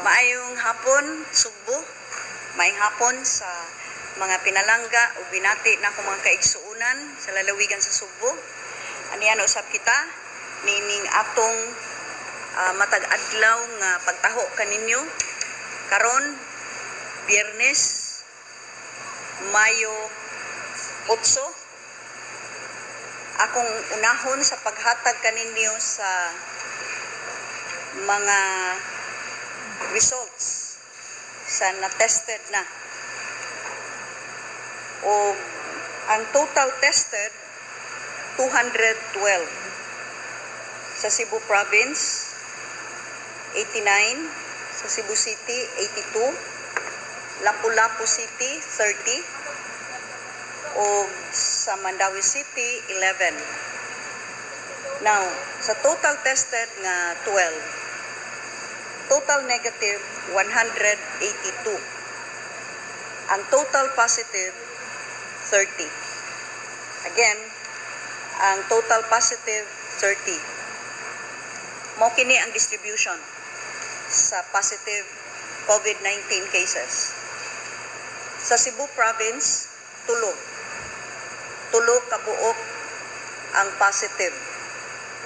Maayong hapon, Sugbo. Maayong hapon sa mga pinalangga o binati na akong mga kaigsuunan sa lalawigan sa Sugbo. Aniyan usab kita nining atong matag adlaw nga pagtaho kaninyo karon Biyernes, Mayo 8. Akong unahon sa paghatag kaninyo sa mga results sa na-tested na. O ang total tested 212. Sa Cebu Province 89, sa Cebu City 82, Lapu-Lapu City 30, o sa Mandawi City 11. Now, sa total tested nga 12, total negative 182. Ang total positive 30. Again, ang total positive 30. Mo kini ang distribution sa positive COVID-19 cases. Sa Cebu Province, tulo kabuok ang positive.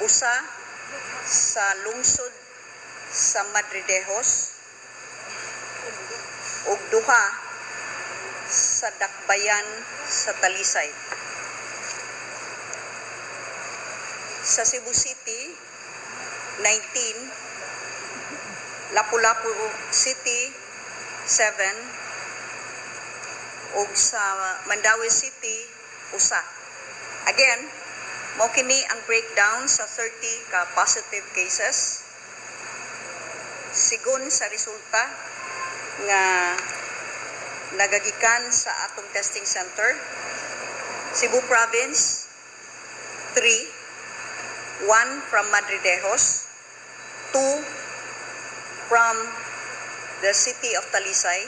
Usa sa lungsod sa Madridejos ug duha sa Dakbayan sa Talisay. Sa Cebu City 19, Lapu-Lapu City 7, ug sa Mandawi City usa. Again, mo kini ang breakdown sa 30 ka positive cases. Sigun sa resulta nga nagagikan sa atong testing center, Cebu Province 3, 1 from Madridejos, 2 from the city of Talisay.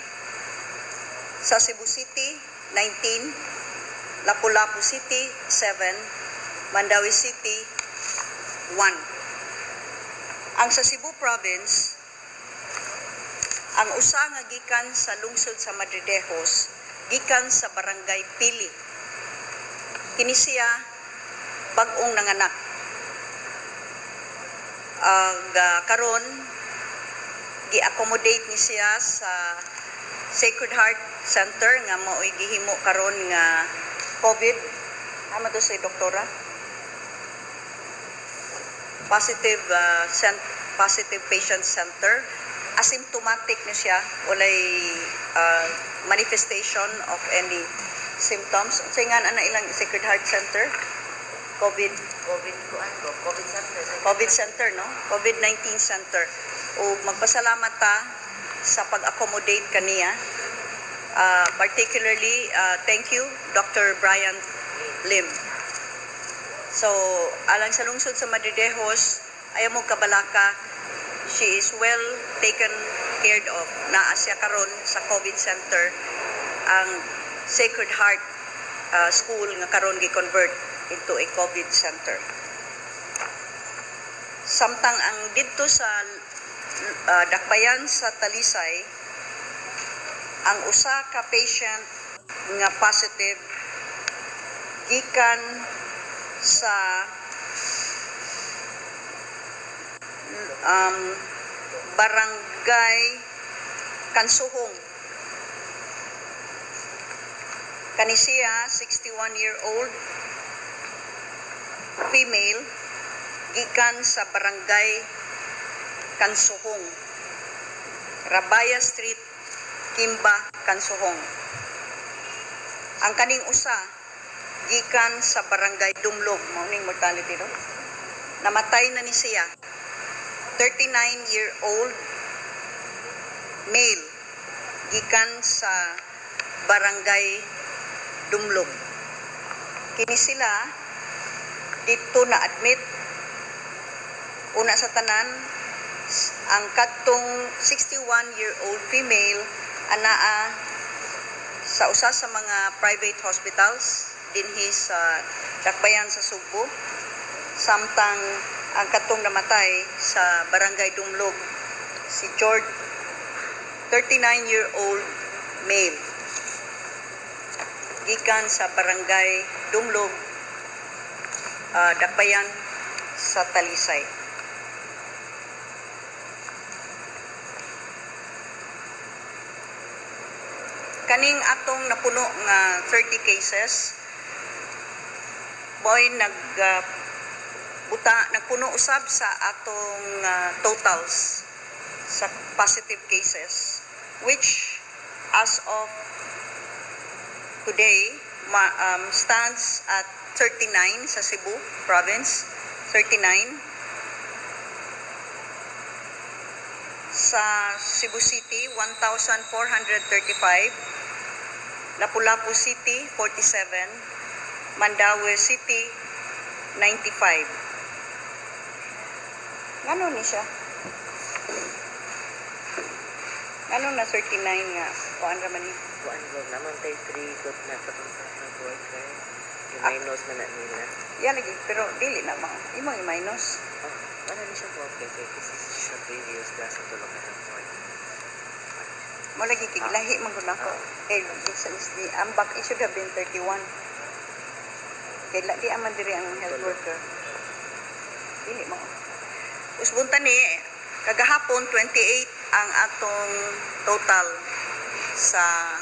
Sa Cebu City 19, Lapu-Lapu City 7, Mandawi City 1. Ang sa Cebu Province, ang usa nga gikan sa lungsod sa Madridejos, gikan sa barangay Pili. Kini siya bag-ong nanganak. Karon gi-accommodate ni siya sa Sacred Heart Center nga mao'y gihimo karon nga COVID. Ama to si doktora. Positive patient center. Asymptomatic na siya, walay manifestation of any symptoms. So nga na ilang Sacred Heart Center, COVID Center, no? COVID-19 Center. O magpasalamat ta sa pag-accommodate kaniya. Particularly, thank you, Dr. Brian Lim. So, alang sa lungsod sa Madridejos, ayaw mo kabalaka, she is well taken care of. Naa siya karon sa COVID Center, ang Sacred Heart School nga karon gi-convert into a COVID Center. Samtang ang didto sa Dakbayan sa Talisay, ang usa ka patient nga positive gikan sa barangay Kansuhong. Kani siya 61-year-old female gikan sa barangay Kansuhong, Rabaya Street, Kimba, Kansuhong. Ang kaning usa gikan sa barangay Dumlog, mao ning mortality do. Namatay na ni siya. 39-year-old male gikan sa barangay Dumlog. Kini sila dito na admit. Una sa tanan, ang katong 61-year-old female anaa sa usa sa mga private hospitals dinhi sa Dakbayan sa Sugbo, samtang ang katong namatay sa barangay Dumlog si George 39-year-old male gikan sa barangay Dumlog, Dakbayan sa Talisay. Kaning atong napuno nga 30 cases boy nagpuno usab sa atong totals sa positive cases, which as of today stands at 39 sa Cebu province, 39 sa Cebu City 1,435, Lapu-Lapu City 47, Mandaue City 95. Ngano ni siya? Ano na 39 nga? Kuan ra man ni? Kuan vlog naman tay 3 dot na katong sa worker. Yung minus man na nila. Yan lagi, pero dili na mga imong i-minus. Oh, wala ni siya po okay kasi siya previous class sa tulong na point. Mo lagi kiglahi man gud nako. Eh since the ambak it should have been 31. Kay di aman diri ang health worker. Dili mo. Usbunta ni kagahapon 28 ang atong total sa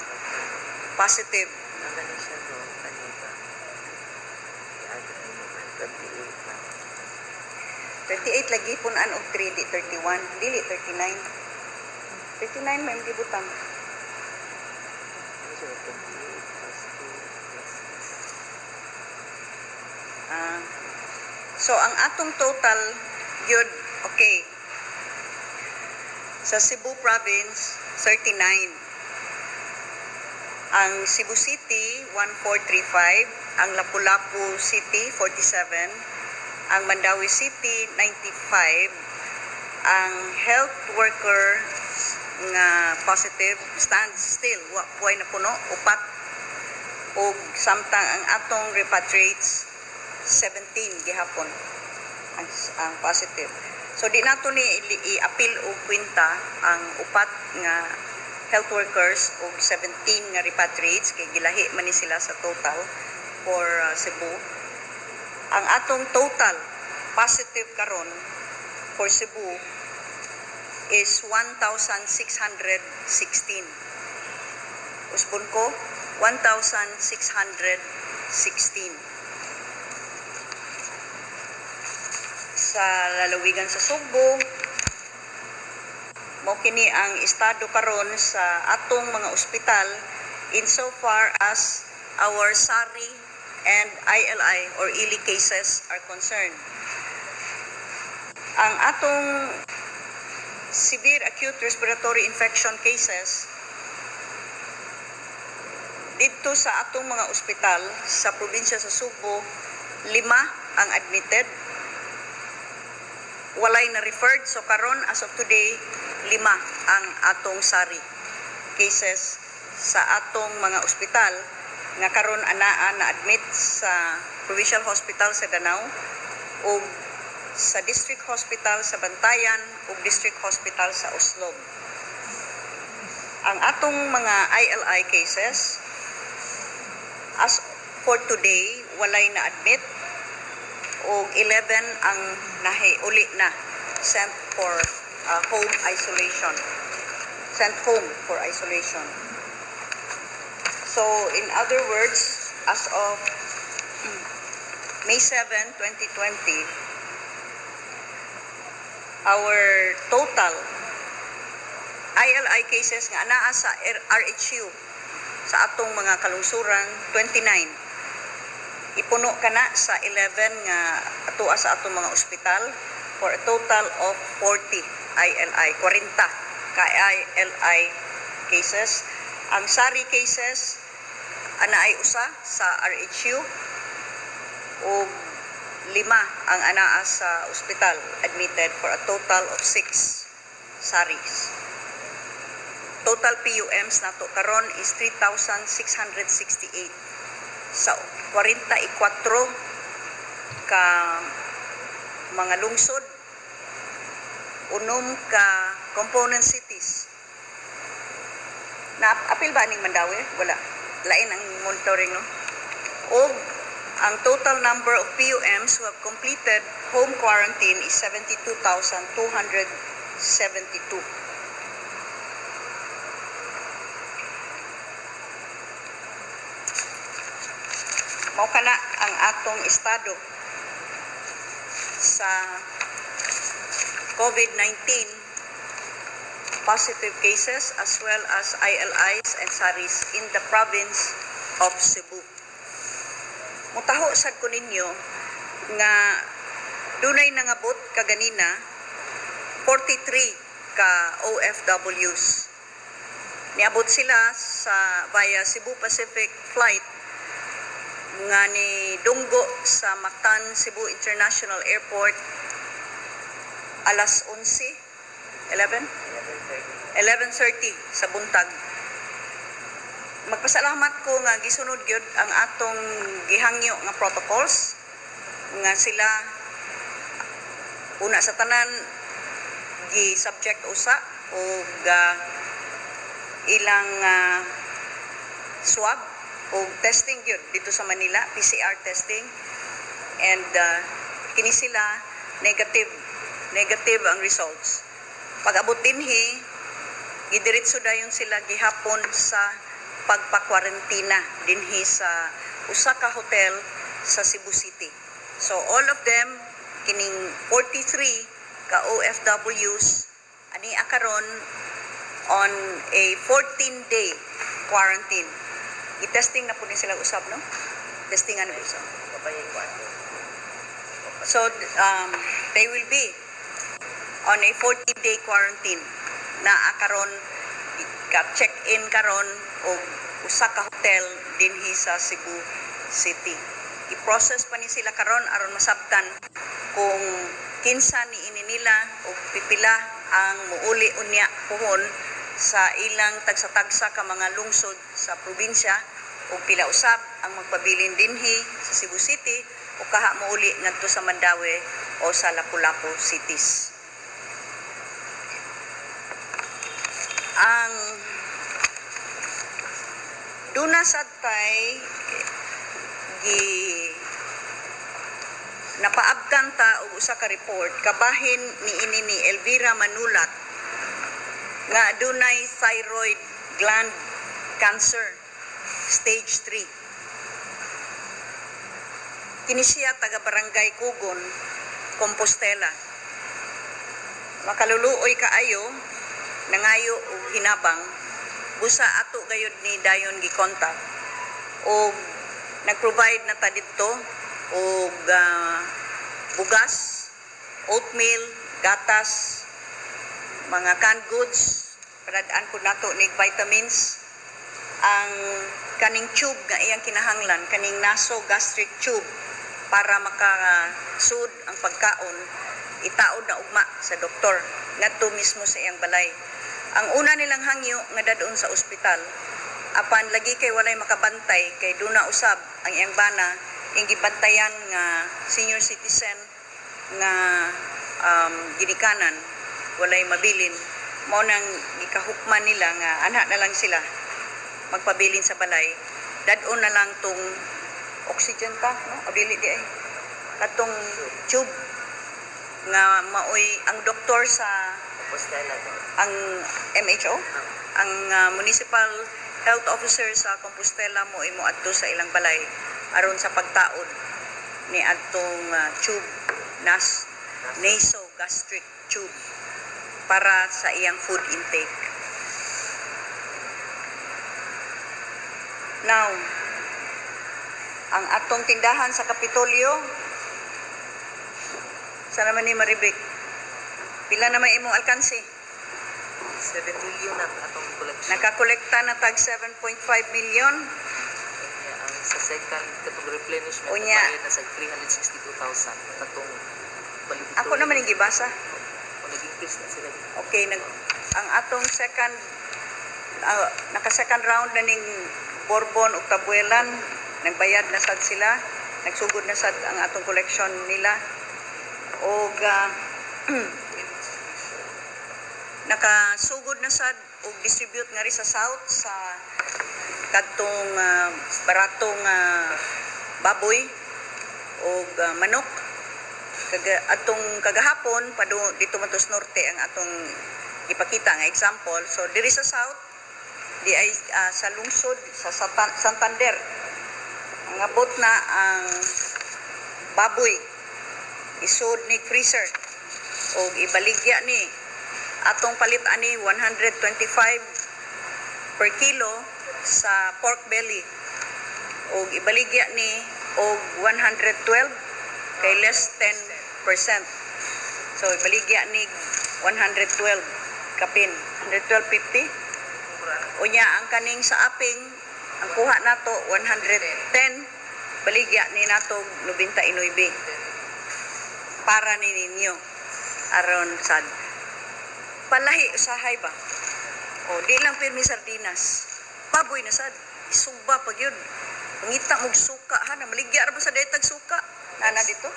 positive. Wala ni siya po kanina. I-add mo 28 na. 38 lagi punan og 3 di 31, dili 39. 39 may gibutang. Ano siya 28 plus 2 plus So ang atong total yun, okay. Sa Cebu province 39. Ang Cebu City 1435, ang Lapu-Lapu City 47, ang Mandaue City 95, ang health worker nga positive stands still way na puno upat, ug samtang ang atong repatriates 17 gihapon ang positive. So di nato ni i-appeal og kwenta ang upat nga health workers og 17 nga repatriates kay gilahi man ni sila sa total for Cebu. Ang atong total positive karon for Cebu is 1,616. Usbon ko 1,616. Sa lalawigan sa Sugbo, mao kini ang estado karon sa atong mga ospital insofar as our SARI and ILI or ILI cases are concerned. Ang atong severe acute respiratory infection cases dito sa atong mga ospital sa probinsya sa Sugbo, 5 ang admitted, walay na referred. So karon as of today 5 ang atong SARI cases sa atong mga ospital nga karon anaa na admit sa Provincial Hospital sa Danau o sa District Hospital sa Bantayan o District Hospital sa Uslog. Ang atong mga ILI cases as for today walay na admit o 11 ang uli na sent for home isolation. Sent home for isolation. So in other words, as of May 7, 2020, our total ILI cases nga anaa sa RHU sa atong mga kalungsuran 29. Ipuno kana sa 11 nga atoa sa atong mga ospital for a total of 40 ILI, 40 ka ILI cases. Ang SARI cases anaay usa sa RHU o 5 ang anaa sa ospital admitted for a total of 6 SARIs. Total PUMs nato karon is 3,668 sa 44 ka mga lungsod, 6 ka component cities Na-appeal ba ning Mandawi? Wala. Lain ang monitoring, no? O ang total number of PUMs who have completed home quarantine is 72,272. Mao kana ang atong estado sa COVID-19 positive cases as well as ILIs and SARIs in the province of Cebu. Mutaho sad ko ninyo nga dunay nangabot kaganina 43 ka OFWs. Niabot sila sa via Cebu Pacific flight nga ni dunggo sa Mactan Cebu International Airport alas 11:30 sa buntag. Magpasalamat ko nga gisunod gyud ang atong gihangyo nga protocols nga sila una sa tanan gi-subject usa og ilang swab o testing gyud dito sa Manila, PCR testing, and kini sila negative ang results. Pag-abot dinhi, gidiretso dayon sila gihapon sa pagpa-kwarentina dinhi sa usa ka hotel sa Cebu City. So all of them kining 43 ka OFWs ani akaron on a 14-day quarantine. I-testing na po din sila usab, no? Testingan na usab. So, they will be on a 14-day quarantine na akaron ka-check-in karon o usa ka hotel dinhi sa Cebu City. I-process pa ni sila karon aron masabtan kung kinsa ni ini nila o pipila ang muuli unya pohon sa ilang tagsa-tagsa ka mga lungsod sa probinsya o pila usab ang magpabilin dinhi sa Cebu City o kaha muuli ngadto sa Mandawi o sa Lapu-Lapu cities. Ang duna sadtay napaabtan ta og usa ka report kabahin niini ni Elvira Manulat nga dunay thyroid gland cancer stage 3. Kini siya taga Barangay Kugon, Compostela. Makaluluoy kaayo nangayo og hinabang busa ato gayud ni dayon gi-contact og nag-provide na ta didto og bugas, oatmeal, gatas, mga canned goods, paradaan ko nato ni vitamins, ang kaning tube nga iyang kinahanglan, kaning nasogastric tube para makasud ang pagkaon, itaod na ugma sa doktor ngadto mismo sa iyang balay. Ang una nilang hangyo nga dadon sa ospital, apan lagi kay walay makabantay kay duna usab ang iyang bana ing gibantayan nga senior citizen nga ginikanan walay mabilin, mao nang gikahukman nila nga ana na lang sila magpabilin sa balay, dadon na lang tong oxygen ta, no? Abili di ay katong tube nga maoy ang doktor sa Compostela ang MHO, ang municipal health officer sa Compostela mo imo adto sa ilang balay aron sa pagtaod ni adtong tube nasogastric tube para sa iyang food intake. Now, ang atong tindahan sa Kapitolyo, sa naman ni Maribik, pila naman imong alkansi? 7 million na atong collection. Nakakolekta na tag 7.5 million. Kanya ang sa second katong replenishment Unya. bayad na sa 362,000 katong balik. Ako naman yung gibasa. Nag-increase na sila. Okay, ang atong second, naka-second round na ning Bourbon ug Tabuelan, nagbayad na sad sila, nagsugod na sad ang atong collection nila. O nakasugod na sad ug distribute nga rin sa south sa kadtong baratong baboy ug manok. Atong kagahapon dito man to sa norte ang atong ipakita nga example. So diri sa south di ay sa lungsod sa Santander ang abot na ang baboy isod ni freezer o ibaligya ni atong palit ani 125 per kilo sa pork belly o ibaligya ni og 112 kay less 10%. So ibaligya ni 112 kapin 112.50 unya ang kaning sa aping ang kuha nato 110 baligya ni nato 99 para ni ninyo aron sad palahi usahay ba o di lang pirmi sardinas baboy na sad isugba pag yun ngita mog suka ha na maligya ra ba sa daytag suka ana dito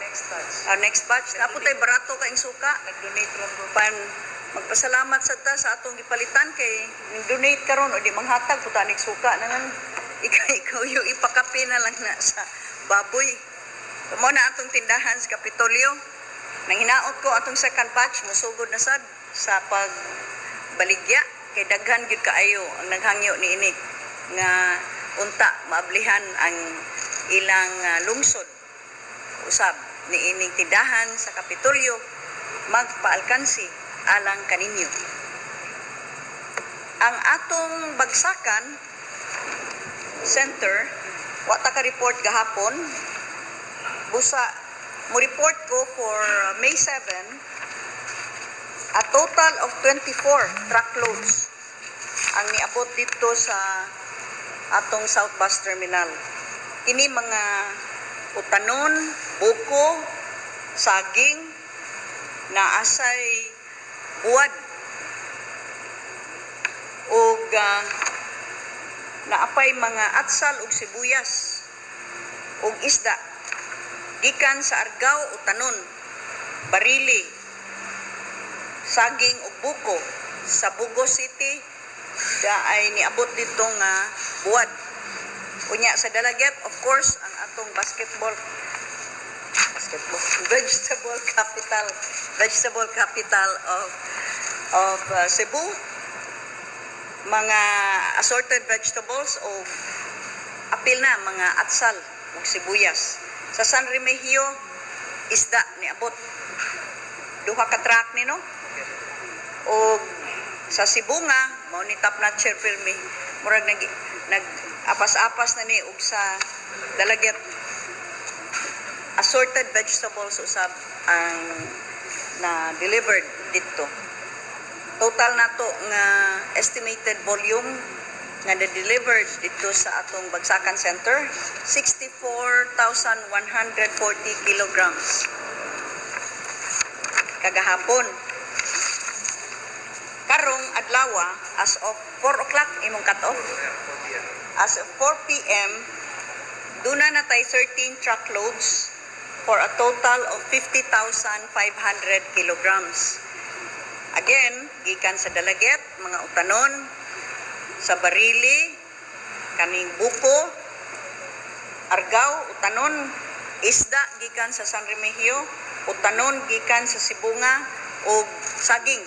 next batch tapos tay barato kaing suka nag-donate ron pan magpasalamat sa ta sa atong gipalitan kay ning-donate karon o di manghatag putanig suka nangan ikaw yung ipakapi na lang na sa baboy. Mo na atong tindahan sa Kapitolyo. Nang hinaot ko atong second batch musugod na sad sa pagbaligya kay daghan gyud kaayo ang naghangyo niini nga unta maablihan ang ilang lungsod usab niining tindahan sa Kapitolyo magpaalkansi alang kaninyo. Ang atong bagsakan center wa ta ka report gahapon busa mo report ko for May 7 a total of 24 truckloads ang niabot dito sa atong South Bus Terminal. Kini mga utanon, buko, saging na asay buwad ug naapay mga atsal ug sibuyas ug isda gikan sa Argao o Tanon, Barili, saging ug buko sa Bugo City ay niabot dito nga buwad. Unya sa Dalaget, of course, ang atong vegetable capital of Cebu, mga assorted vegetables o apil na mga atsal ug sibuyas. Sa San Remigio, isda niabot duha ka truck ni no. O sa Sibunga, mao ni top notcher pirmi murag nag apas-apas na ni ug sa Dalaget assorted vegetables usab ang na delivered dito. Total nato nga estimated volume nga na-delivered dito sa atong Bagsakan Center 64,140 kilograms kagahapon. Karong adlaw as of 4 o'clock imong cut off as of 4 p.m. duna na tay 13 truckloads for a total of 50,500 kilograms. Again, gikan sa Dalaget, mga utanon, sa Barili, kaning buko, Argao, utanon, isda, gikan sa San Remigio, utanon, gikan sa Sibunga, o saging.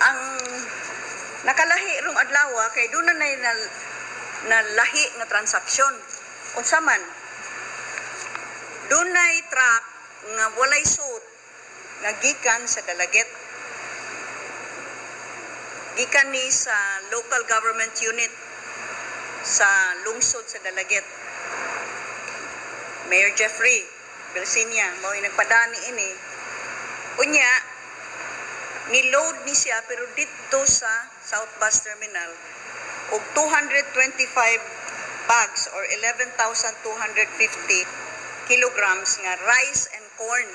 Ang nakalahi rong adlaw, kay doon na lahi nga transaksyon. Unsa man, doon na truck nga walay suit nga gikan sa Dalaget. Gikan ni sa local government unit sa lungsod sa Dalaget. Mayor Jeffrey Belsinia mao nagpadani ini. Unya ni-load ni siya pero dito sa South Bus Terminal og 225 bags or 11,250 kilograms nga rice and corn.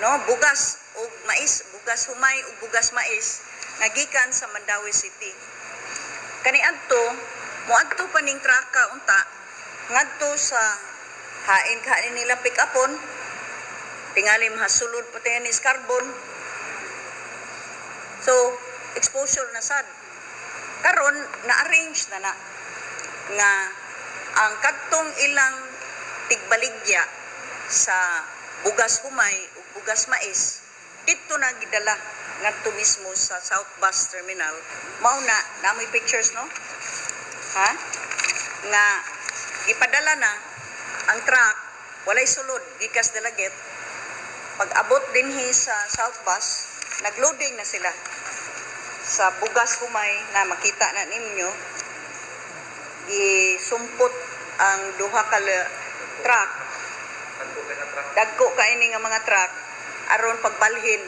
No, bugas ug mais, bugas humay ug bugas mais nga gikan sa Mandawi City. Kaniadto, moadto pa ning traka unta ngadto sa hain nila pick-upon tingali mahasulod pa tayo ni carbon. So, exposure na sad. Karon na-arrange na nga ang kadtong ilang tigbaligya sa bugas humay ug bugas mais dito na gidala ngadto mismo sa South Bus Terminal. Mao na namoy pictures no? Ha? Nga ipadala na ang truck walay sulod gikas Dalaget. Pag abot dinhi sa South Bus, nagloading na sila sa bugas humay na makita na ninyo. Gisumpot ang duha ka truck. Dagko kaini nga mga truck aron pagbalhin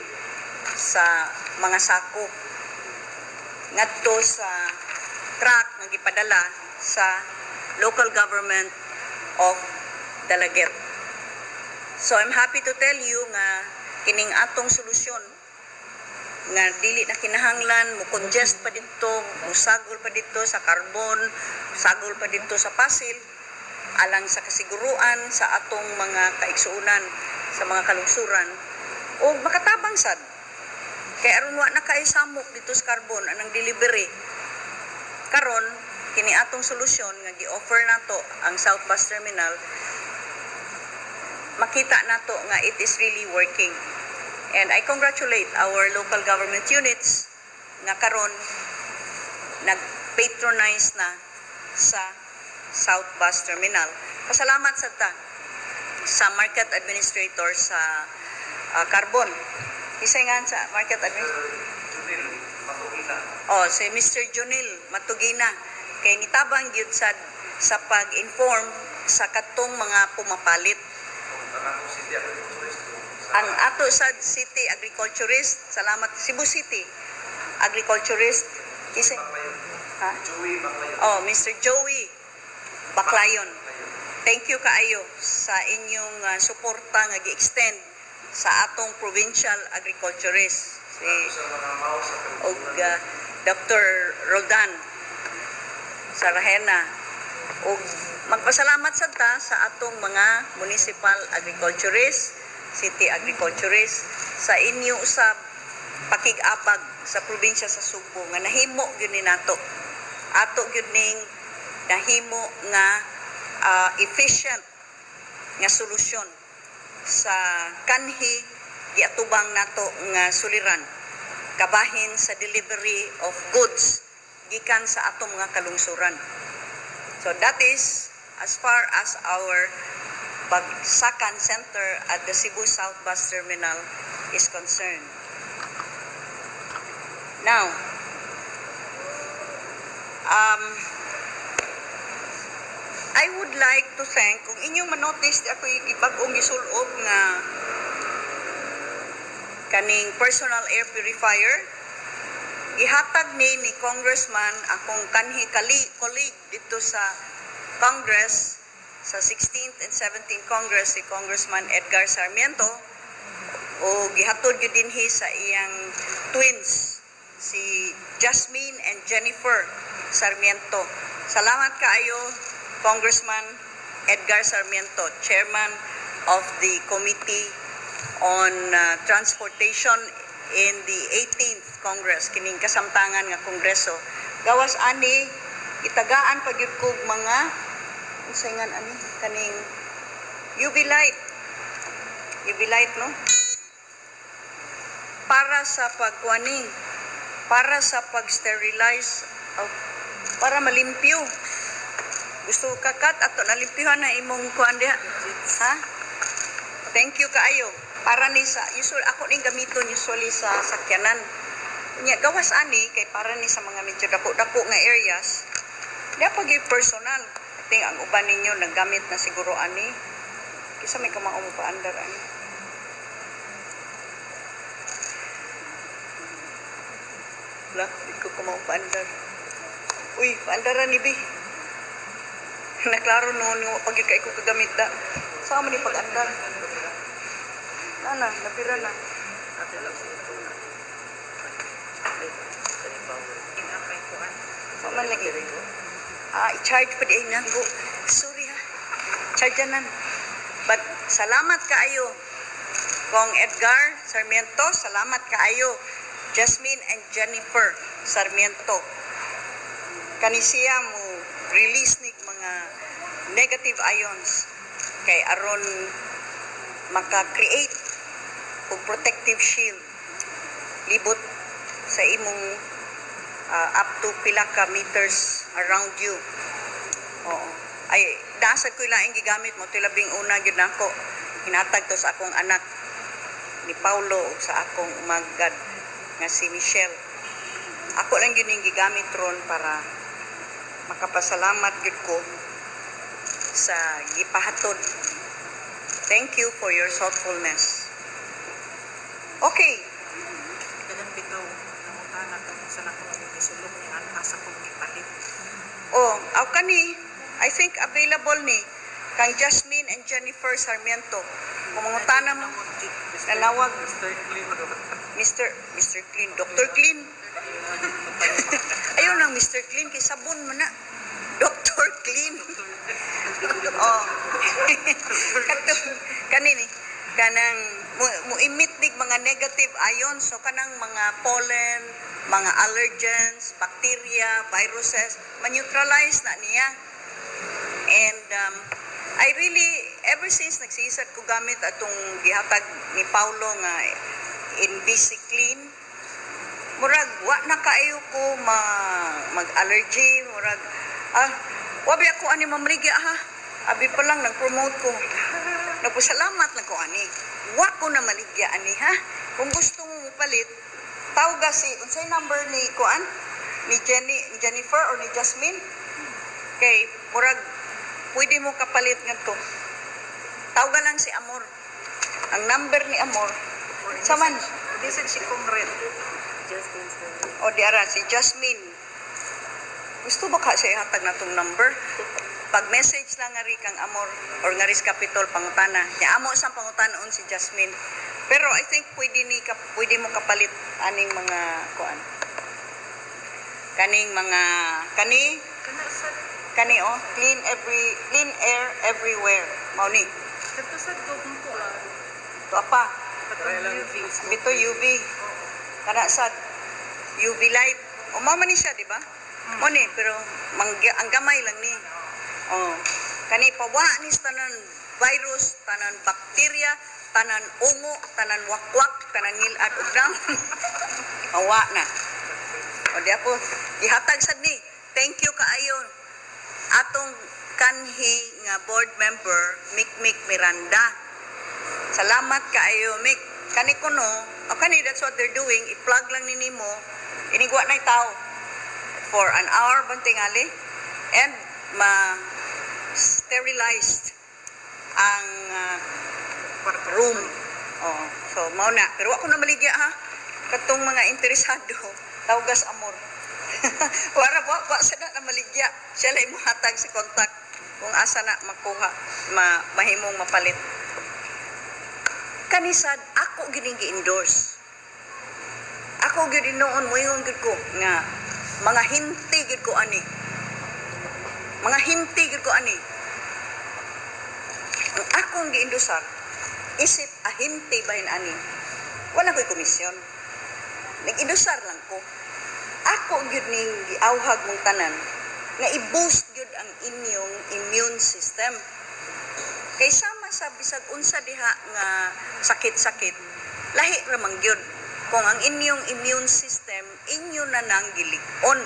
sa mga sako ngadto sa truck nga gipadala sa local government of Dalaget. So I'm happy to tell you nga kining atong solusyon nga dili na kinahanglan mo congest pa dito, musagol pa dito sa carbon, sagol pa dito sa pasil alang sa kasiguruan sa atong mga kaigsuunan sa mga kalungsuran o makatabang sad kay aron wa na kay samok dito sa carbon anang delivery karon kini atong solusyon nga gi-offer nato ang South Bus Terminal makita nato nga it is really working. And I congratulate our local government units nga karon nag-patronize na sa South Bus Terminal. Pasalamat sa ta sa market administrator sa carbon. Isay nga sa market administrator. Oh, si Mr. Junil Matugina kay nitabang gyud sa pag-inform sa katong mga pumapalit. Ang ato sa City Agriculturist, salamat Cebu City Agriculturist, isa ha? Oh, Mr. Joey Baclayon. Thank you kaayo sa inyong suporta nga gi-extend sa atong provincial agriculturist si og Dr. Roldan Sarahena og magpasalamat sad ta sa atong mga municipal agriculturist, city agriculturist sa inyo usab pakig-abag sa probinsya sa Subo nga nahimo gyud ni nato. Ato gyud ning nahimo nga efficient nga solusyon sa kanhi giatubang nato nga suliran kabahin sa delivery of goods gikan sa atong mga kalungsuran. So that is as far as our Bagsakan Center at the Cebu South Bus Terminal is concerned. Now, I would like to thank, kung inyong manotice, ako ibag-ong gisulob nga kaning personal air purifier, ihatag ni Congressman akong kanhi colleague dito sa Congress, sa 16th and 17th Congress, si Congressman Edgar Sarmiento, o gihatod yun dinhi sa iyang twins, si Jasmine and Jennifer Sarmiento. Salamat kaayo, Congressman Edgar Sarmiento, Chairman of the Committee on Transportation in the 18th Congress, kining kasamtangan nga kongreso. Gawas ani, itagaan pa gyud kog mga usayngan ani kaning UV light no, para sa pagkuani, para sa pag-sterilize, para malimpyo. Gusto ka kat ato nalimpyuhan na imong kuan diha, ha? Thank you kaayo. Para ni sa usually ako ning gamiton usually sa sakyanan. Nya gawas ani kay para ni sa mga medyo dako-dako nga areas. Di pa gyud personal. Ting ang uban ninyo naggamit na siguro ani. Kisa may kamaong paandar ani. La, di ko kamaong paandar. Uy, paandaran ni Bi. Naklaro noon yung pag kay ko kagamit da. Sama ni pag-andar. Nana, nabira na. Paman lagi. I-charge pa di ay nago. Sorry ha. Charge na. But salamat kaayo Kong Edgar Sarmiento, salamat kaayo. Jasmine and Jennifer Sarmiento. Kani siya mo release nig mga negative ions kay aron maka-create og protective shield libot sa imong up to pila ka meters around you. Oo. Ay, dasad ko laing gigamit mo tilabing una gyud nako. Hinatag to sa akong anak ni Paulo ug sa akong umagad nga si Michelle. Ako lang yun yung gigamit ron para makapasalamat gyud ko sa gipahatod. Thank you for your thoughtfulness. Okay. Dagan bitaw nangutana ka sa nako isulong ni ang asa kong gipalit. Oh, aw kani, I think available ni kang Jasmine and Jennifer Sarmiento. Kung mangutana mo, nanawag Mr. Clean. Mr. Clean, Dr. Clean. Ayaw nang Mr. Clean, kay sabon mo na. Dr. Clean. Oh. Kanini, kanang muimit dig mga negative ions, so kanang mga pollen, mga allergens, bacteria, viruses, ma-neutralize na niya. And I really, ever since nagsisad ko gamit atong gihatag ni Paulo nga Invisi Clean, murag wa na kaayo ko mag-allergy, murag wabi ako ani mamrigya ha. Abi pa lang nag-promote ko. Nagpasalamat lang ko ani. Wa ko na maligya ani ha. Kung gusto mo palit, tawag si unsay number ni kuan ni Jennifer or ni Jasmine. Kay murag pwede mo kapalit ngadto. Tawag lang si Amor. Ang number ni Amor saman Bisan si Kong Red. o diara si Jasmine. Gusto ba ka siya ihatag na tong number? Pag message lang nga ri kang Amor or nga ris Capitol pangutana. Ya amo sa pangutanon si Jasmine. Pero I think pwede mo kapalit aning mga kuan. Kaning mga Kana sa kani oh clean air everywhere. Mao ni. kadto sa dugong ko To apa? katong UV. Bito UV. Kana sad UV light. O mao man ni siya, di ba? Mo ni pero ang gamay lang ni. Oh. Kani pawa ni sa tanan virus, tanan bakterya, tanan ungo, tanan wakwak, tanan ngilad ug dam. Awa na. O di ako ihatag sad ni. Thank you kaayo atong kanhi nga board member Mikmik Miranda. Salamat kaayo Mik. Kani kuno, o kani that's what they're doing, i-plug lang ni nimo, inigwa na tao for an hour bantingali and ma-sterilized ang room. Oh, so mao na. Pero ako na maligya ha. Katong mga interesado, tawagas Amor. Wala ba sa na maligya. Siya lang mohatag si contact kung asa na makuha, mahimong mapalit. Kanisad ako gining gi-endorse. Ako gyud noon moingon gid ko nga mga hinti gid ko ani. Mga hinti gid ko ani. Ang akong gi-endosar isip ahinti bahin ani. Wala ko'y komisyon. Nag-endosar lang ko. Ako gyud ning giawhag mong tanan nga i-boost gyud ang inyong immune system. Kay sama sa bisag unsa diha nga sakit-sakit, lahi ra man gyud kung ang inyong immune system inyo na nang gilig-on.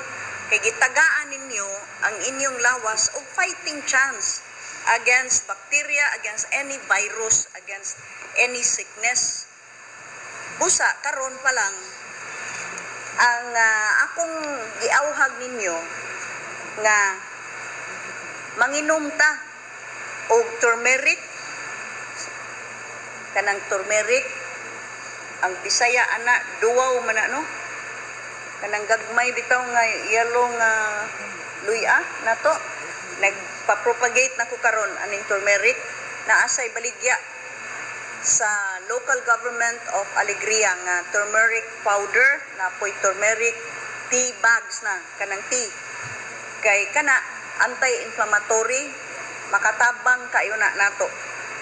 Kay gitagaan ninyo ang inyong lawas og fighting chance against bacteria, against any virus, against any sickness. Busa karon pa lang ang akong giawhag ninyo nga manginom ta og turmeric, kanang turmeric ang Bisaya ana duwaw man no, kanang gagmay bitaw nga yellow nga luya nato nagpa-propagate nako karon aning turmeric na asay baligya sa local government of Alegria nga turmeric powder na po'y turmeric tea bags na kanang tea kay kana anti-inflammatory makatabang kayo na nato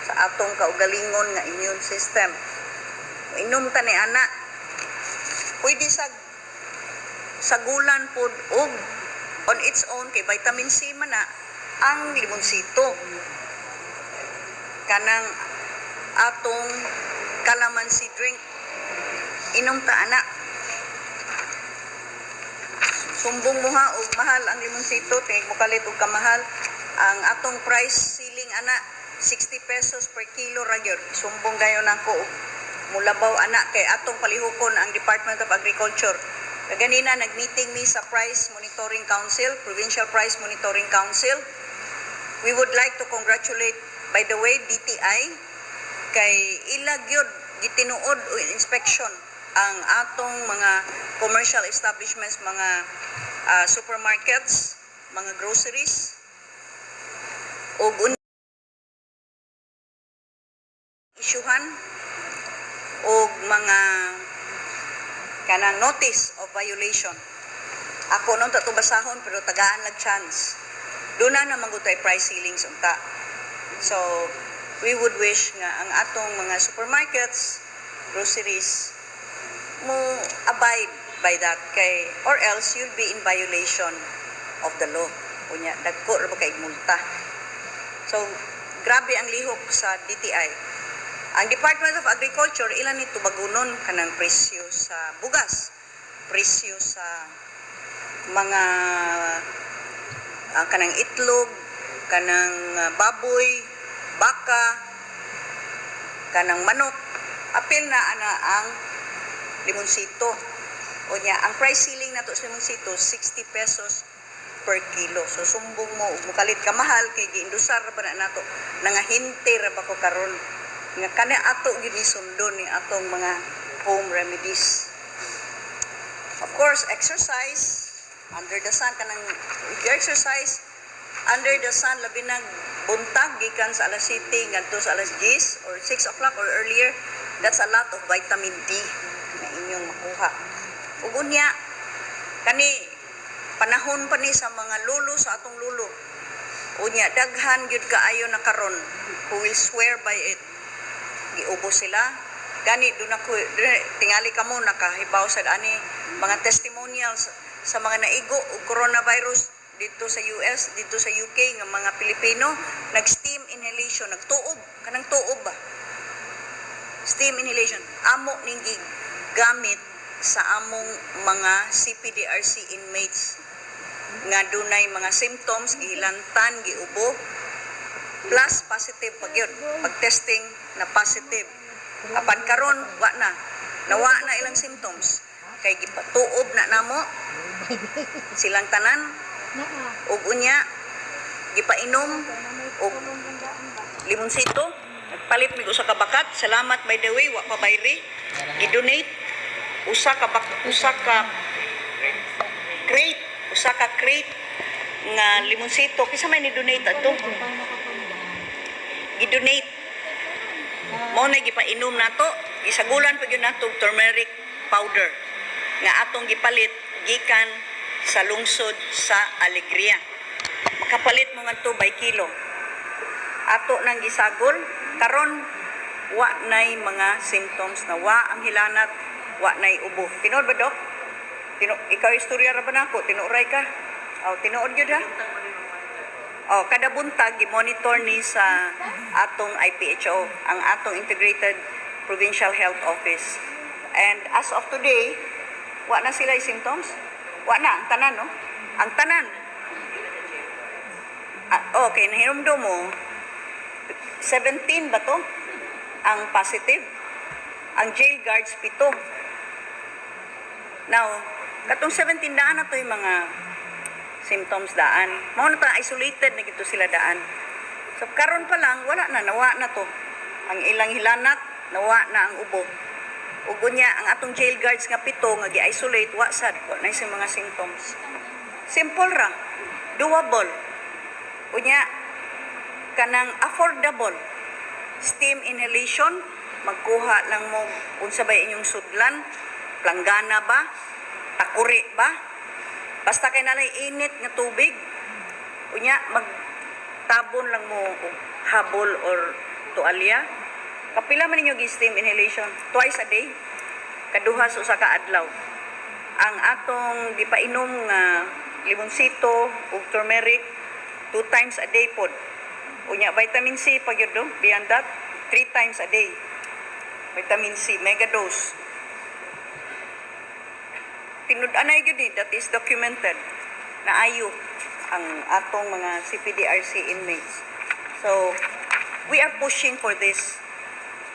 sa atong kaugalingon nga immune system. inom ta ni ana. Pwede sa gulan pod og on its own kay vitamin C man na ang limonsito. Kanang atong calamansi drink. Inom ta ana. Sumbong mo ha og mahal ang limonsito, tingig mo kalit og kamahal. Ang atong price ceiling ana 60 pesos per kilo ra gyud. Sumbong gayon nako mulabaw ana kay atong palihukon ang Department of Agriculture. Kaganina nagmeeting mi sa Price Monitoring Council, Provincial Price Monitoring Council. We would like to congratulate, by the way, DTI kay ila gyud gitinuod o inspection ang atong mga commercial establishments, mga supermarkets, mga groceries ug isyuhan og mga kanang notice of violation. Ako nung tatubasahon pero tagaan lag chance. Doon na magutay price ceilings unta. So, we would wish nga ang atong mga supermarkets, groceries, mo abide by that kay or else you'll be in violation of the law. Unya, dagko ra ba kay multa. So, grabe ang lihok sa DTI. Ang Department of Agriculture, ilan nito bagunon kanang presyo sa bugas, presyo sa mga kanang itlog, kanang baboy, baka, kanang manok. Apil na ana ang limonsito. O niya, ang price ceiling nato sa limonsito 60 pesos per kilo. So sumbong mo, mukalit ka mahal kay giindusar ra ba na nato, nangahinte ra ba ko karon nga kana ato gid ni sundon ni atong mga home remedies. Of course, exercise under the sun kanang if you exercise under the sun labi nang buntag gikan sa alas 7 ngadto sa alas 10 or 6 o'clock or earlier, that's a lot of vitamin D na inyong makuha. Ug unya kani panahon pa ni sa mga lulo sa atong lulo. Unya daghan gyud kaayo na karon who will swear by it. Giubos sila gani do na ko tingali kamo nakahibaw sad ani mga testimonials sa mga naigo og coronavirus dito sa US, dito sa UK nga mga Pilipino nag-steam inhalation, nagtuob kanang tuob ba, steam inhalation amo ning gamit sa among mga CPDRC inmates nga dunay mga symptoms, gihilantan, giubo, plus positive pag yun, pag testing na positive. Apan karon wa na, nawa na ilang symptoms. Kay gipatuob na namo silang tanan, ug unya gipainom og limonsito, nagpalit mig usa ka bakat. Salamat by the way, wa pa bayri. Gidonate usa ka crate nga limonsito kisa may ni donate ato. Gidonate mo na gipainom nato, isagulan pa gyud nato turmeric powder nga atong gipalit gikan sa lungsod sa Alegria. Makapalit mo ngadto by kilo. Ato nang gisagol karon wa nay mga symptoms na wa ang hilanat, wa nay ubo. Tinuod ba, Dok? Ikaw istorya ra ba nako? Tinuray ka? O, tinuod gyud ha? O, kada buntag gi-monitor ni sa atong IPHO, ang atong Integrated Provincial Health Office. And as of today, wa na sila yung symptoms? Wa na, ang tanan, no? Ang tanan. Okay, nahirumdo mo, 17 ba to? Ang positive. Ang jail guards, 7. Now, katong 17 daan na to yung mga symptoms daan. Mao na ta isolated na gito sila daan. So karon pa lang wala na, nawa na to. Ang ilang hilanat, nawa na ang ubo. Ug unya ang atong jail guards nga 7 nga gi-isolate wa sad wa na sa mga symptoms. Simple ra, doable. Unya kanang affordable. Steam inhalation, magkuha lang mo unsa ba inyong sudlan, planggana ba, takuri ba? Basta kay nanay init nga tubig. Unya magtabon lang mo og habol or tualya. Kapila man ninyo gi-steam inhalation? Twice a day? Kaduha sa usa ka adlaw. Ang atong gipainom nga limonsito ug turmeric 2 times a day pod. Unya vitamin C pag yun do, beyond that 3 times a day. Vitamin C mega dose. Tinud-anay gyud ni, that is documented na ayo ang atong mga CPDRC inmates. So we are pushing for this.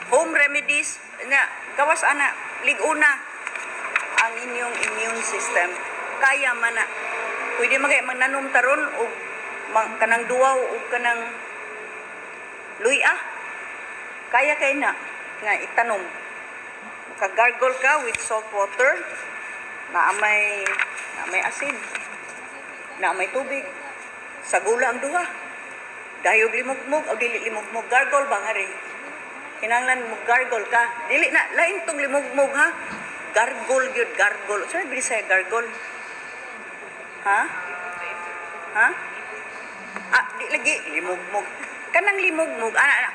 Home remedies na gawas ana liguna ang inyong immune system. Kaya man na pwede magnanom taron og kanang duwaw og kanang luya. Kaya kay na nga itanom. Ka-gargle ka with salt water na may asin, na may tubig. Sa gula ang duha. Dayog limugmog o dili limugmog, gargle ba nga rin? Kinanglan mo gargle ka. Dili na, lain tong limugmog ha. Gargle yun, gargle. Saan nabili sa'yo gargle? Ha? Ha? Ah, di lagi, limugmog. Kanang limugmog, ana.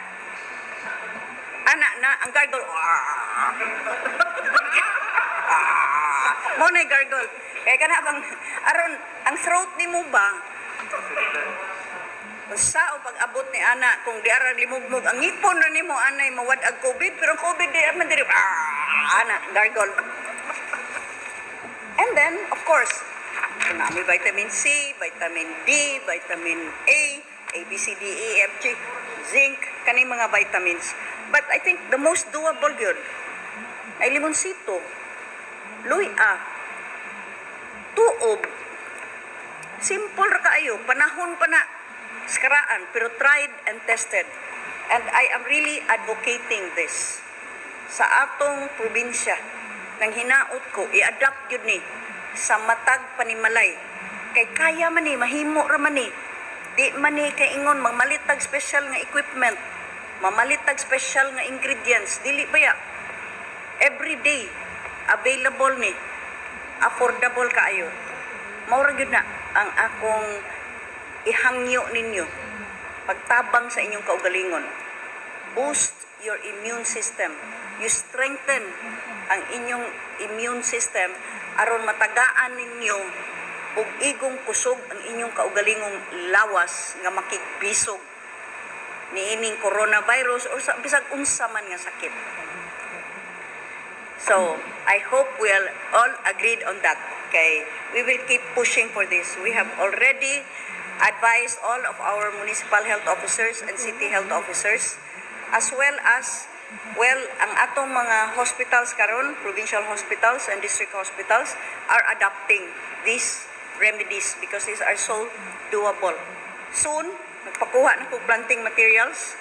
Ana na, ang gargle. Mo na gargle. Kaya ka na bang, aron, ang throat ni mo ba, sa o pag-abot ni ana kung di ara limugmog ang ngipon ra nimo anay mawad ag COVID pero ang COVID di man diri ana gargle. And then of course na may vitamin C, vitamin D, vitamin A, B, C, D, E, F, G, zinc, kani mga vitamins. But I think the most doable gyud ay limonsito, luya, tuob. Simple ra kaayo, panahon pa na skaraan, pero tried and tested. And I am really advocating this. Sa atong probinsya, nang hinaot ko, i-adapt yun ni sa matag panimalay. Kay kaya man ni, mahimo ra man ni. Di man ni kay ingon, mamalitag special nga equipment, mamalitag special nga ingredients. Dili ba ya? Every day, available ni. Affordable kaayo. Maura gyud na ang akong ihangyo ninyo, pagtabang sa inyong kaugalingon. Boost your immune system. You strengthen ang inyong immune system aron matagaan ninyo ug igong kusog ang inyong kaugalingong lawas nga makigbisog niining coronavirus or sa bisag unsa man nga sakit. So, I hope we are all agreed on that. Okay, we will keep pushing for this. We have already advise all of our municipal health officers and city health officers as well as ang atong mga hospitals karon, provincial hospitals and district hospitals are adopting these remedies because these are so doable. Soon magpakuha na ko planting materials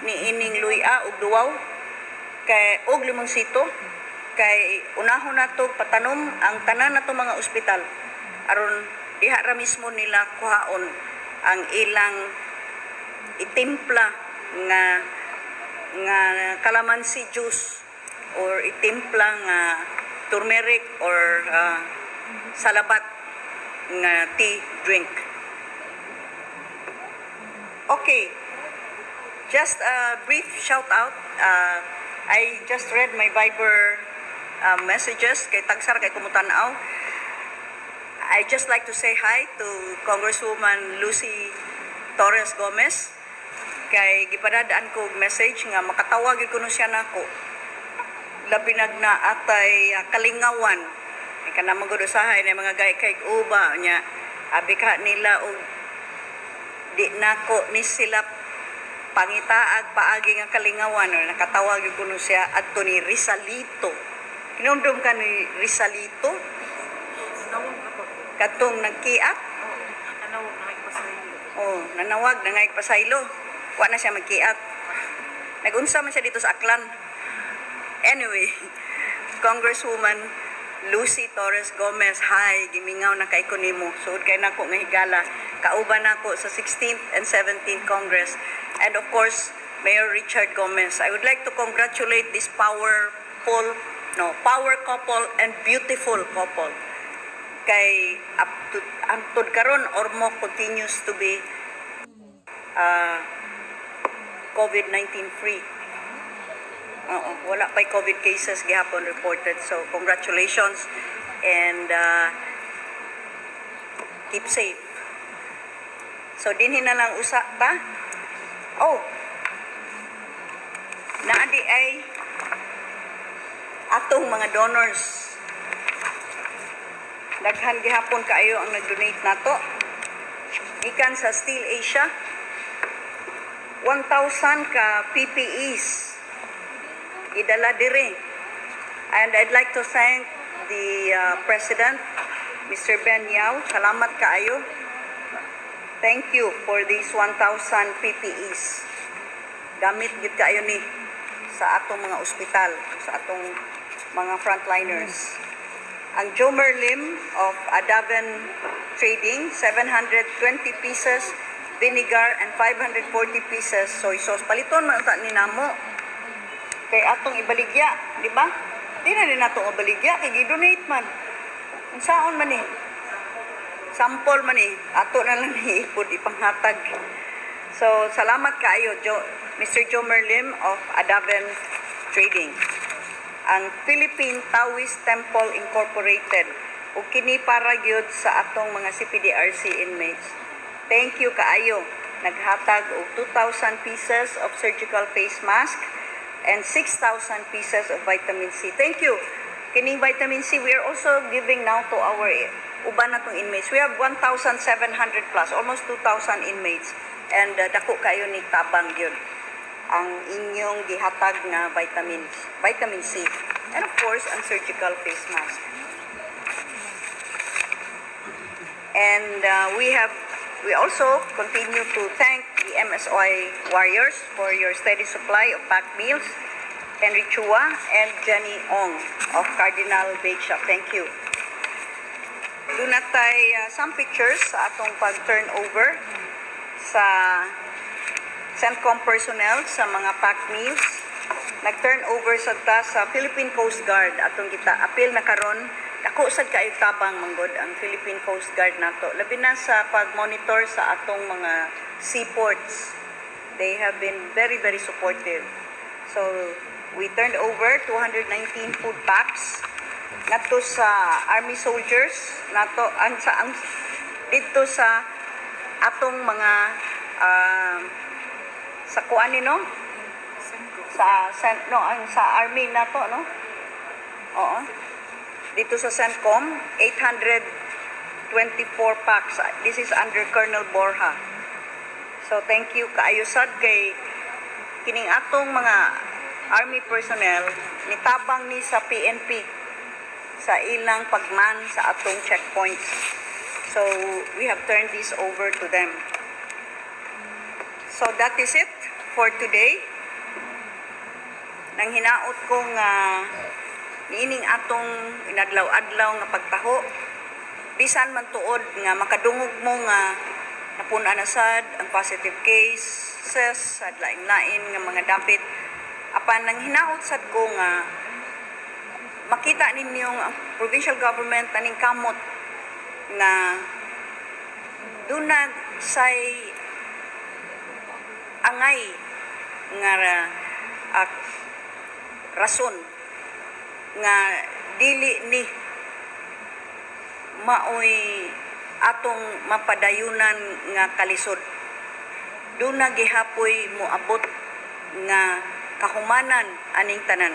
ni ining luya ug duwaw kay og limonsito kay unahon nato patanom ang tanan nato mga ospital aron diha ra mismo nila kuhaon ang ilang itimpla nga calamansi juice or itimpla nga turmeric or salabat nga tea drink. Okay, just a brief shout out. I just read my Viber messages kay tagsar kay kumutanaw. I just like to say hi to Congresswoman Lucy Torres Gomez. Kay gipadadaan ko message nga makatawag gyud kuno siya nako. Labi na atay kalingawan. Ay kana magud usahay na mga gay kay uba nya abi ka nila og di nako ni sila pangitaag paagi nga kalingawan or nakatawag gyud kuno siya adto ni Rizalito. Kinumdum ka ni Rizalito? Nawag ako. Katong nagkiat? Nanawag na kayo pasaylo. Oh, nanawag na nga pasaylo. Wa na siya magkiat. Nag-unsa man siya dito sa Aklan. Anyway, Congresswoman Lucy Torres Gomez, hi, gimingaw na kay ko nimo. Suod kay nako nga higala. Kauban nako sa 16th and 17th Congress. And of course, Mayor Richard Gomez. I would like to congratulate this power couple and beautiful couple. Kay uptud karon Ormoc continues to be COVID-19 free. Oo, wala pa'y COVID cases gihapon reported. So, congratulations and keep safe. So, dinhi na lang usa ta. Oh, naadi ay atong mga donors. Daghan gihapon kaayo ang nag-donate nato. Gikan sa Steel Asia, 1,000 ka PPEs idala dire. And I'd like to thank the President, Mr. Ben Yao. Salamat kaayo. Thank you for these 1,000 PPEs. Gamit gid kaayo ni sa atong mga ospital, sa atong mga frontliners. Ang Jomer Lim of Adaven Trading, 720 pieces vinegar and 540 pieces soy sauce. Paliton man ta ni namo. Kay atong ibaligya, di ba? Di na rin natong ibaligya, kay gidonate man. Ang saon man eh. Sample man eh. Ato na lang iipod, ipanghatag. So, salamat kaayo, Mr. Jomer Lim of Adaven Trading. Ang Philippine Taoist Temple Incorporated, ug kini para gyud sa atong mga CPDRC inmates. Thank you kaayo. Naghatag og 2,000 pieces of surgical face mask and 6,000 pieces of vitamin C. Thank you. Kining vitamin C, we are also giving now to our uban natong inmates. We have 1,700 plus, almost 2,000 inmates. And dako kayo ni tabang yun ang inyong gihatag na vitamin C. And of course, ang surgical face mask. And we also continue to thank the MSOI warriors for your steady supply of packed meals. Henry Chua and Jenny Ong of Cardinal Bake Shop. Thank you. Doon natay some pictures sa atong pag-turnover sa CENTCOM personnel sa mga packed meals. Nag-turn over sa ta sa Philippine Coast Guard. Atong kita appeal na karon. Dako sad kayo tabang manggod ang Philippine Coast Guard nato. Labi na sa pag-monitor sa atong mga seaports. They have been very, very supportive. So, we turned over 219 food packs nato sa Army soldiers, nato dito sa atong mga sa kuan ni no sa Army nato no. Oo. Dito sa CENTCOM 824 packs. This is under Colonel Borja. So thank you kaayo sad kay kining atong mga Army personnel nitabang ni sa PNP sa ilang pagman sa atong checkpoints. So we have turned this over to them. So that is it for today. Nang hinaot ko nga niining atong inadlaw-adlaw nga pagtaho, bisan man tuod nga makadungog mo nga napuna na sad ang positive cases sad lain-lain nga mga dapit. Apan nang hinaot sad ko nga makita ninyong ang provincial government taning kamot nga dunag say angay nga rason nga dili ni maoy atong mapadayunan nga kalisod. Duna gihapoy moabot nga kahumanan aning tanan.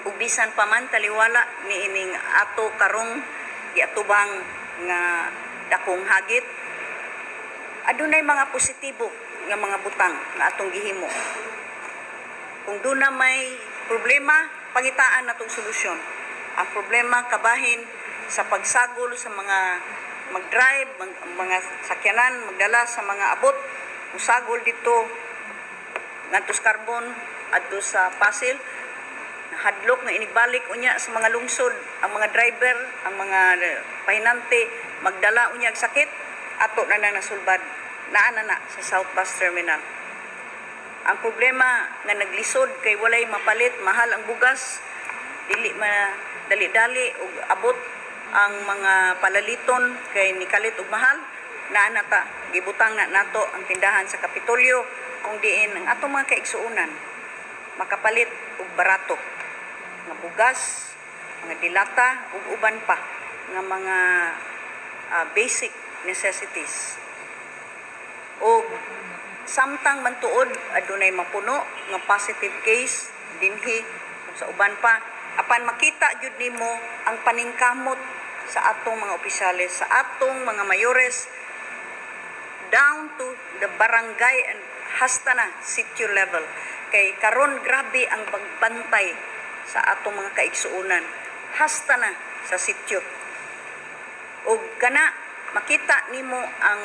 Ug bisan pa man taliwala niining ato karong giatubang nga dakong hagit, adunay mga positibo nga mga butang nga atong gihimo. Kung duna may problema, pangitaan natong solusyon. Ang problema kabahin sa pagsagol sa mga mag-drive, mga sakyanan, magdala sa mga abot, usagol dito ngadto Carbon adto sa Pasil, hadlok nga inibalik unya sa mga lungsod ang mga driver, ang mga pahinante magdala unya og sakit, ato na nang nasulbad naa na sa South Bus Terminal. Ang problema nga naglisod kay walay mapalit, mahal ang bugas, dili dali-dali ug abot ang mga palaliton kay nikalit ug mahal, naa na ta gibutang na nato ang tindahan sa Kapitolyo kung diin ang atong mga kaigsuonan makapalit ug barato nga bugas, mga dilata ug uban pa nga mga basic necessities. O samtang mantuod adunay mapuno nga positive case dinhi ug sa uban pa, apan makita jud nimo ang paningkamot sa atong mga opisyales, sa atong mga mayores, down to the barangay and hasta na sitio level. Kay karon grabe ang pagbantay sa atong mga kaigsuonan, hasta na sa sitio. Ug kana makita nimo ang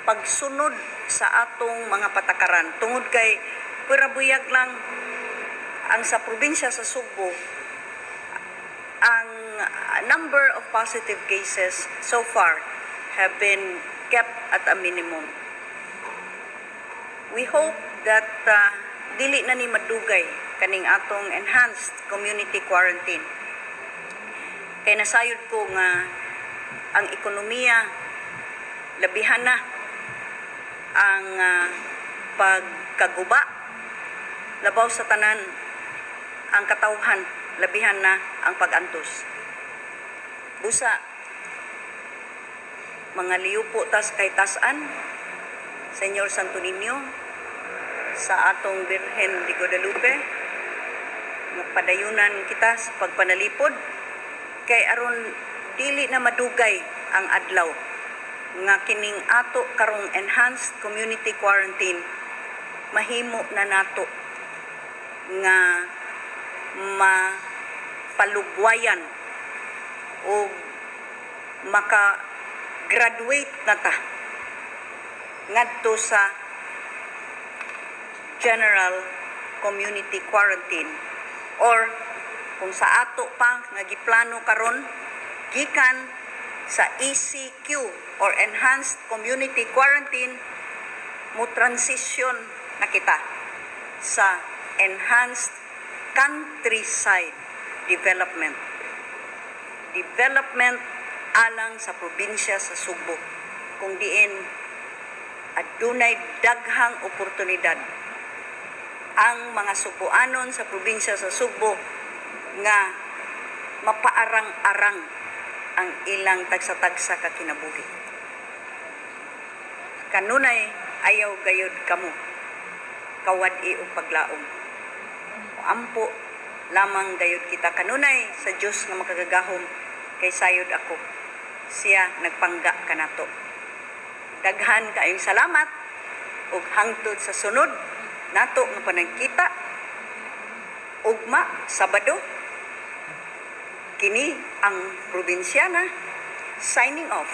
pagsunod sa atong mga patakaran tungod kay pura buyag lang ang sa probinsya sa Subo, ang number of positive cases so far have been kept at a minimum. We hope that dili na ni madugay kaning atong enhanced community quarantine. Kay nasayod ko nga ang ekonomiya labihan na ang pagkaguba, labaw sa tanan ang katawhan, labihan na ang pag-antos. Busa mga liupo tas kay tasan, Senyor Santo Niño, sa atong Birhen de Guadalupe, padayonan kita sa pagpanalipod, kay aron dili na madugay ang adlaw nga kining ato karong enhanced community quarantine mahimo na nato nga mapalugwayan o maka-graduate na ta ngadto sa general community quarantine, or kung sa ato pa nga giplano karon gikan sa ECQ or enhanced community quarantine, mo transition na kita sa enhanced countryside development alang sa probinsya sa Subo, kung diin adunay daghang oportunidad ang mga Suboanon sa probinsya sa Subo nga mapaarang-arang ang ilang tagsa-tagsa ka kinabuhi. Kanunay ayaw gayud kamo kawad-i og paglaom. O ampo lamang gayud kita kanunay sa Dios nga makagagahom, kay sayod ako siya nagpangga kanato. Daghan kaayong salamat ug hangtod sa sunod nato nga panagkita ugma Sabado. Kini ang probinsyana signing off.